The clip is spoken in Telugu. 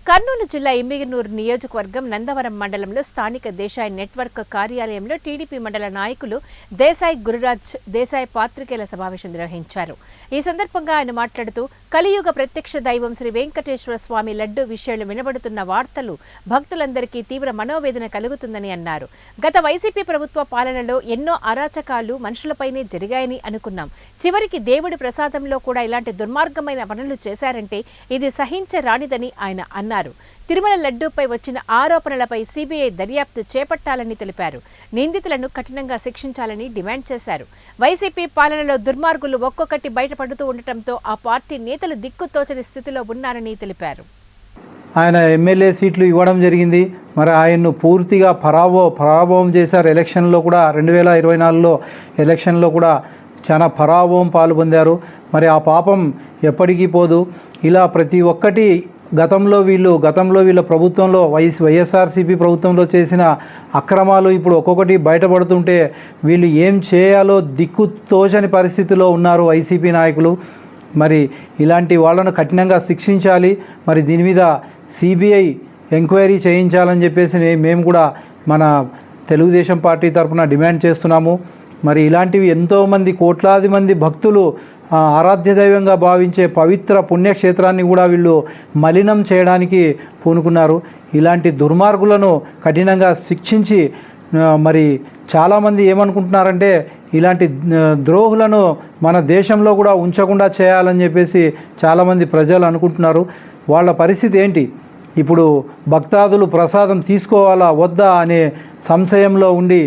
కర్నూలు జిల్లా ఇమ్మిగనూరు నియోజకవర్గం నందవరం మండలంలో స్థానిక దేశాయ్ నెట్వర్క్ కార్యాలయంలో టీడీపీ మండల నాయకులు దేశాయ్ గురురాజ్ దేశాయ్ పాత్రికేయుల సమావేశం నిర్వహించారు. ఈ సందర్భంగా ఆయన మాట్లాడుతూ కలియుగ ప్రత్యక్ష దైవం శ్రీ వెంకటేశ్వర స్వామి లడ్డు విషయాలు వినబడుతున్న వార్తలు భక్తులందరికీ తీవ్ర మనోవేదన కలుగుతుందని అన్నారు. గత వైసీపీ ప్రభుత్వ పాలనలో ఎన్నో అరాచకాలు మనుషులపైనే జరిగాయని అనుకున్నాం. చివరికి దేవుడి ప్రసాదంలో కూడా ఇలాంటి దుర్మార్గమైన పనులు చేశారంటే ఇది సహించరానిదని ఆయన అన్నారు. తిరుమల లడ్డూపై వచ్చిన ఆరోపణలపై సిబిఐ దర్యాప్తు చేపట్టాలని తెలిపారు. నిందితులను కఠినంగా శిక్షించాలని డిమాండ్ చేశారు. వైసీపీ పాలనలో దుర్మార్గులు ఒక్కొక్కటి బయటపడుతూ ఉండటంతో ఆ పార్టీ నేతలు దిక్కుతోచని స్థితిలో ఉన్నారని తెలిపారు. ఆయన ఎమ్మెల్యే సీట్లు ఇవ్వడం జరిగింది. మరి ఆయన్ను పూర్తిగా పరాభవం చేశారు. ఎలక్షన్లో కూడా 2024లో ఎలక్షన్లో కూడా చాలా పరాభవం పాల్పొందారు. మరి ఆ పాపం ఎప్పటికీ పోదు. ఇలా ప్రతి ఒక్కటి గతంలో వీళ్ళ ప్రభుత్వంలో వైఎస్ఆర్సీపీ ప్రభుత్వంలో చేసిన అక్రమాలు ఇప్పుడు ఒక్కొక్కటి బయటపడుతుంటే వీళ్ళు ఏం చేయాలో దిక్కు తోచని పరిస్థితిలో ఉన్నారు వైసీపీ నాయకులు. మరి ఇలాంటి వాళ్ళను కఠినంగా శిక్షించాలి. మరి దీని మీద సిబిఐ ఎంక్వైరీ చేయించాలని చెప్పేసి మేము కూడా మన తెలుగుదేశం పార్టీ తరఫున డిమాండ్ చేస్తున్నాము. మరి ఇలాంటివి ఎంతోమంది కోట్లాది మంది భక్తులు ఆరాధ్య దైవంగా భావించే పవిత్ర పుణ్యక్షేత్రాన్ని కూడా వీళ్ళు మలినం చేయడానికి పూనుకున్నారు. ఇలాంటి దుర్మార్గులను కఠినంగా శిక్షించి మరి చాలామంది ఏమనుకుంటున్నారంటే ఇలాంటి ద్రోహులను మన దేశంలో కూడా ఉంచకుండా చేయాలని చెప్పేసి చాలామంది ప్రజలు అనుకుంటున్నారు. వాళ్ళ పరిస్థితి ఏంటి? ఇప్పుడు భక్తాదులు ప్రసాదం తీసుకోవాలా వద్దా అనే సంశయంలో ఉండి